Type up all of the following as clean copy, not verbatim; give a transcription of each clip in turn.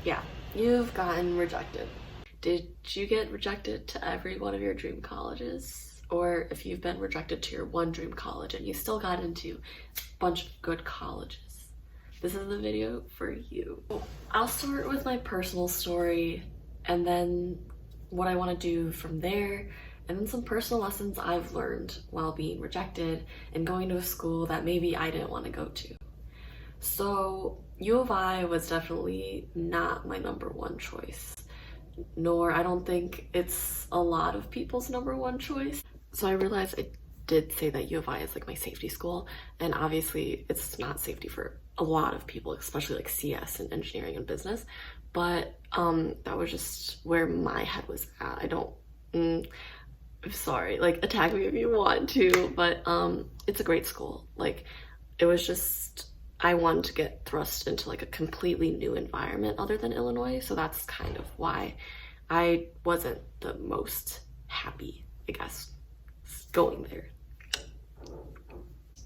yeah, you've gotten rejected. Did you get rejected to every one of your dream colleges? Or if you've been rejected to your one dream college and you still got into a bunch of good colleges, this is the video for you. I'll start with my personal story and then what I want to do from there, and then some personal lessons I've learned while being rejected and going to a school that maybe I didn't want to go to. So U of I was definitely not my number one choice, nor I don't think it's a lot of people's number one choice. So I realized I did say that U of I is like my safety school, and obviously it's not safety for a lot of people, especially like CS and engineering and business, but that was just where my head was at. I don't, sorry, like attack me if you want to, but it's a great school. Like it was just, I wanted to get thrust into like a completely new environment other than Illinois, so that's kind of why I wasn't the most happy, I guess, going there.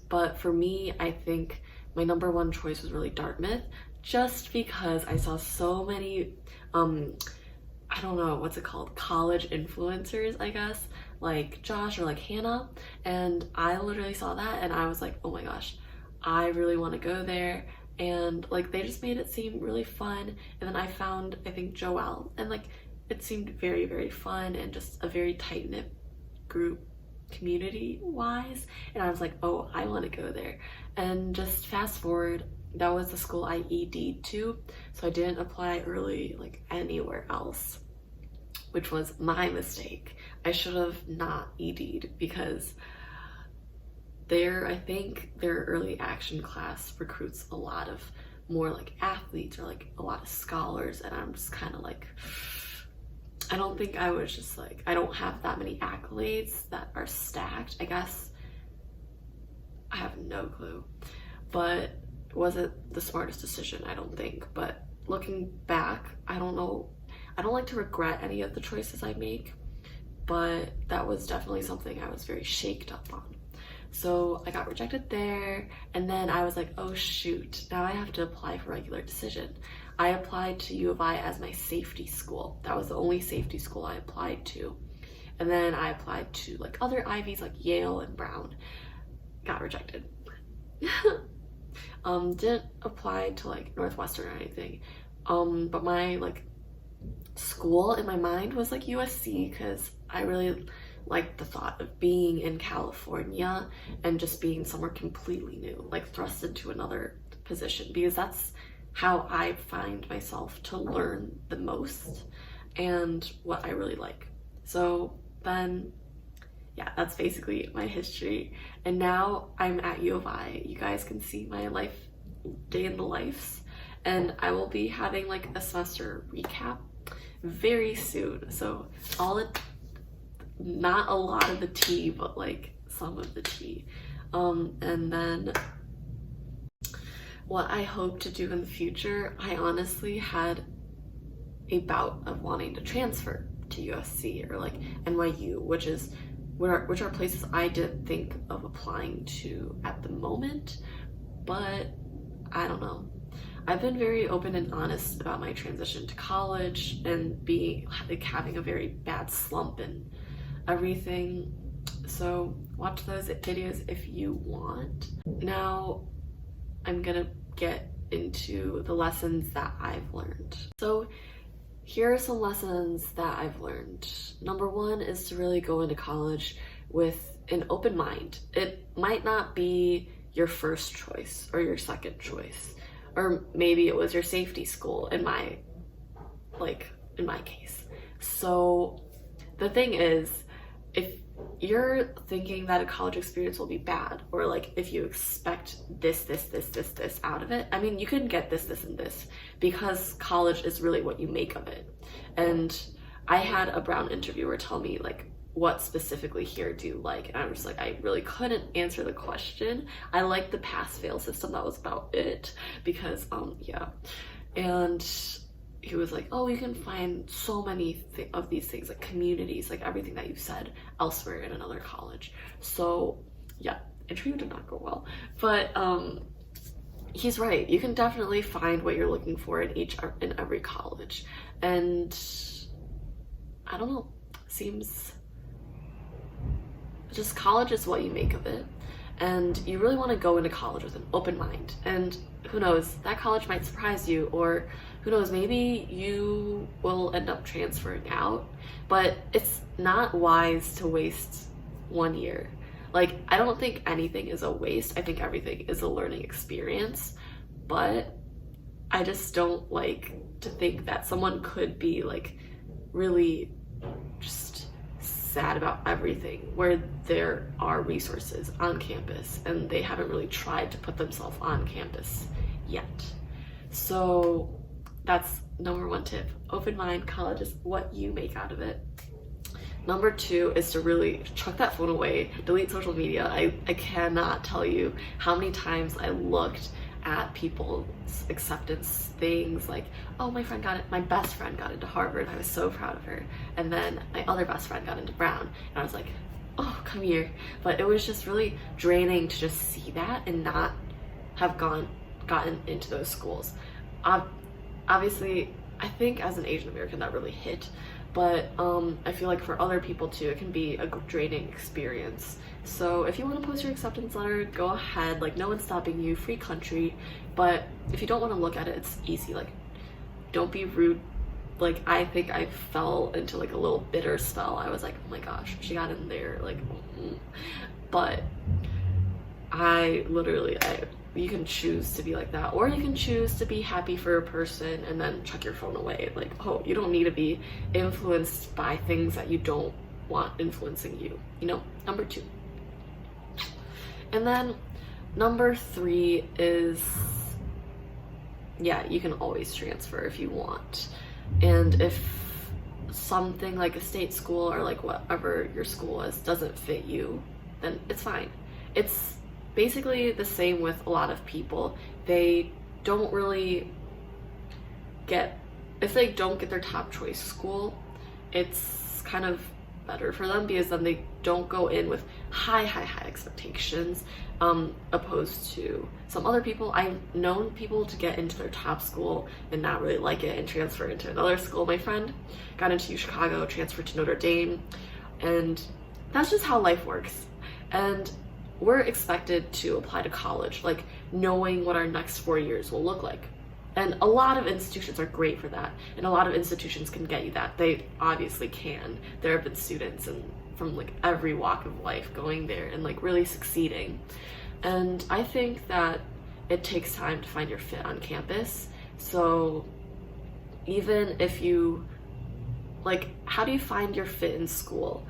But for me, I think my number one choice was really Dartmouth, just because I saw so many, I don't know, what's it called? College influencers, I guess, like Josh or like Hannah, and I literally saw that and I was like, oh my gosh, I really want to go there. And like they just made it seem really fun, and then I found, I think, Joelle, and like it seemed very, very fun and just a very tight-knit group community wise, and I was like, oh, I want to go there. And just fast forward, that was the school I ED'd to, so I didn't apply early like anywhere else, which was my mistake. I should have not ED'd, because I think their early action class recruits a lot of more like athletes or like a lot of scholars, and I'm just kind of like, I don't think I was just like, I don't have that many accolades that are stacked, I guess. I have no clue, but it wasn't the smartest decision, I don't think. But looking back, I don't know, I don't like to regret any of the choices I make, but that was definitely something I was very shaked up on. So I got rejected there, and then I was like, oh shoot, now I have to apply for regular decision. I applied to U of I as my safety school. That was the only safety school I applied to. And then I applied to like other Ivies like Yale and Brown. Got rejected. Didn't apply to like Northwestern or anything. But my like school in my mind was like USC, because I really like the thought of being in California and just being somewhere completely new, like thrust into another position, because that's how I find myself to learn the most and what I really like. So then, yeah, that's basically my history. And now I'm at U of I. You guys can see my life, day in the lives, and I will be having like a semester recap very soon. So not a lot of the tea, but like some of the tea. And then what I hope to do in the future, I honestly had a bout of wanting to transfer to USC or like NYU, which are places I didn't think of applying to at the moment, but I don't know. I've been very open and honest about my transition to college and being like having a very bad slump and everything, so watch those videos if you want. Now I'm gonna get into the lessons that I've learned. So here are some lessons that I've learned. Number one is to really go into college with an open mind. It might not be your first choice or your second choice, or maybe it was your safety school in my case. So the thing is, if you're thinking that a college experience will be bad, or like if you expect this out of it, I mean, you can get this and this, because college is really what you make of it. And I had a Brown interviewer tell me like, what specifically here do you like? And I was like, I really couldn't answer the question. I like the pass-fail system, that was about it, because yeah. And he was like, oh, you can find so many of these things, like communities, like everything that you said elsewhere in another college. So yeah, interview did not go well, but he's right. You can definitely find what you're looking for in every college. And I don't know, seems just college is what you make of it. And you really want to go into college with an open mind. And who knows, that college might surprise you, or who knows, maybe you will end up transferring out. But it's not wise to waste 1 year. Like, I don't think anything is a waste. I think everything is a learning experience. But I just don't like to think that someone could be like really just sad about everything where there are resources on campus and they haven't really tried to put themselves on campus yet. So that's number 1 tip. Open mind, college is what you make out of it. Number 2 is to really chuck that phone away, delete social media. I cannot tell you how many times I looked at people's acceptance things like, oh, my best friend got into Harvard, I was so proud of her, and then my other best friend got into Brown, and I was like, oh, come here. But it was just really draining to just see that and not have gotten into those schools. Obviously, I think as an Asian American that really hit, but I feel like for other people too, it can be a draining experience. So if you want to post your acceptance letter, go ahead, like no one's stopping you, free country. But if you don't want to look at it, it's easy, like don't be rude. Like I think I fell into like a little bitter spell. I was like, oh my gosh, she got in there, like, but you can choose to be like that, or you can choose to be happy for a person and then chuck your phone away. Like, oh, you don't need to be influenced by things that you don't want influencing you, you know? Number 2. And then number 3 is, yeah, you can always transfer if you want. And if something like a state school or like whatever your school is doesn't fit you, then it's fine. It's basically the same with a lot of people. They don't really if they don't get their top choice school, it's kind of better for them because then they don't go in with high expectations, opposed to some other people. I've known people to get into their top school and not really like it and transfer into another school. My friend got into Chicago, transferred to Notre Dame, and that's just how life works. And we're expected to apply to college, like knowing what our next 4 years will look like. And a lot of institutions are great for that. And a lot of institutions can get you that. They obviously can. There have been students from like every walk of life going there and like really succeeding. And I think that it takes time to find your fit on campus. So even if you, like, how do you find your fit in school?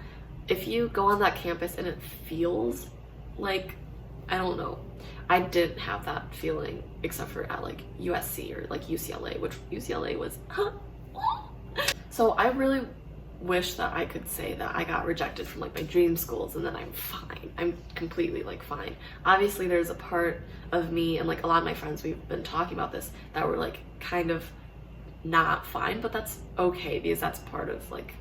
If you go on that campus and it feels like, I don't know, I didn't have that feeling except for at like USC or like UCLA, which UCLA was so I really wish that I could say that I got rejected from like my dream schools and then I'm fine. I'm completely like fine. Obviously there's a part of me and like a lot of my friends, we've been talking about this, that were like kind of not fine, but that's okay because that's part of like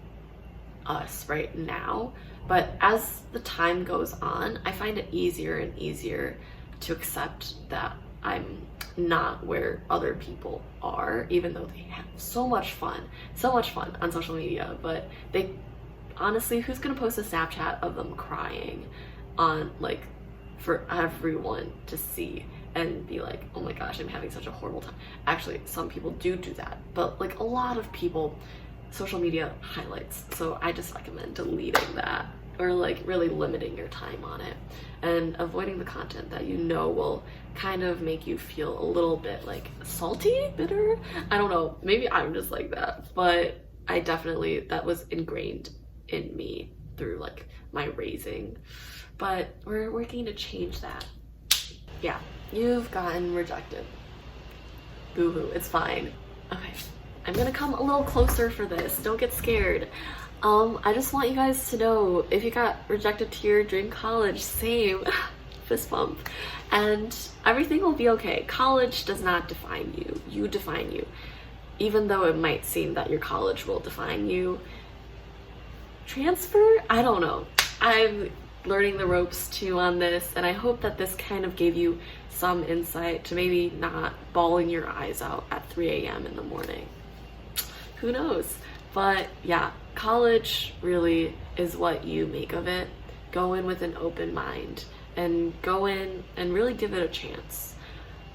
us right now. But as the time goes on, I find it easier and easier to accept that I'm not where other people are, even though they have so much fun on social media. But they honestly, who's gonna post a Snapchat of them crying on like for everyone to see and be like, oh my gosh, I'm having such a horrible time? Actually, some people do that, but like a lot of people, social media highlights. So I just recommend deleting that or like really limiting your time on it and avoiding the content that you know will kind of make you feel a little bit like salty, bitter. I don't know, maybe I'm just like that, but I definitely, that was ingrained in me through like my raising. But we're working to change that. Yeah, you've gotten rejected. Boo-hoo, it's fine. Okay, I'm gonna come a little closer for this. Don't get scared. I just want you guys to know, if you got rejected to your dream college, same, fist bump, and everything will be okay. College does not define you. You define you. Even though it might seem that your college will define you. Transfer? I don't know. learning the ropes too on this, and I hope that this kind of gave you some insight to maybe not bawling your eyes out at 3 a.m. in the morning. Who knows? But yeah, college really is what you make of it. Go in with an open mind and go in and really give it a chance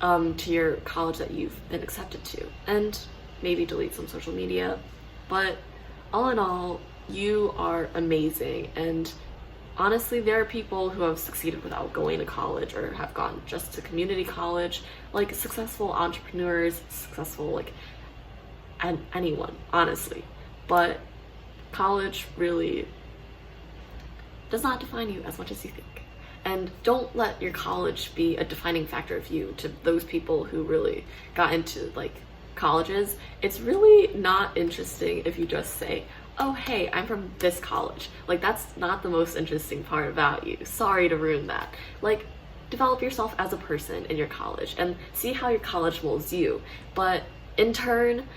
to your college that you've been accepted to, and maybe delete some social media. But all in all, you are amazing, and honestly, there are people who have succeeded without going to college or have gone just to community college, like successful entrepreneurs, successful like anyone, honestly. But college really does not define you as much as you think. And don't let your college be a defining factor of you. To those people who really got into like colleges, it's really not interesting if you just say, oh hey, I'm from this college. Like, that's not the most interesting part about you. Sorry to ruin that. Like, develop yourself as a person in your college and see how your college molds you. But in turn,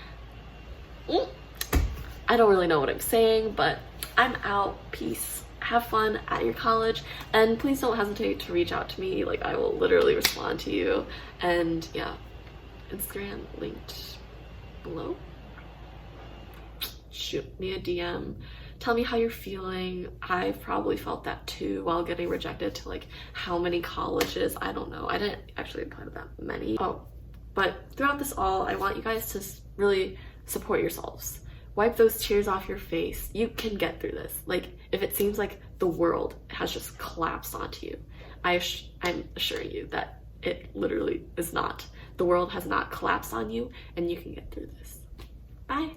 I don't really know what I'm saying, but I'm out. Peace. Have fun at your college, and please don't hesitate to reach out to me. Like, I will literally respond to you. And yeah, Instagram linked below. Shoot me a DM. Tell me how you're feeling. I've probably felt that too while getting rejected to like how many colleges. I don't know. I didn't actually apply to that many. Oh, but throughout this all, I want you guys to really support yourselves. Wipe those tears off your face. You can get through this. Like, if it seems like the world has just collapsed onto you, I'm assuring you that it literally is not. The world has not collapsed on you, and you can get through this. Bye.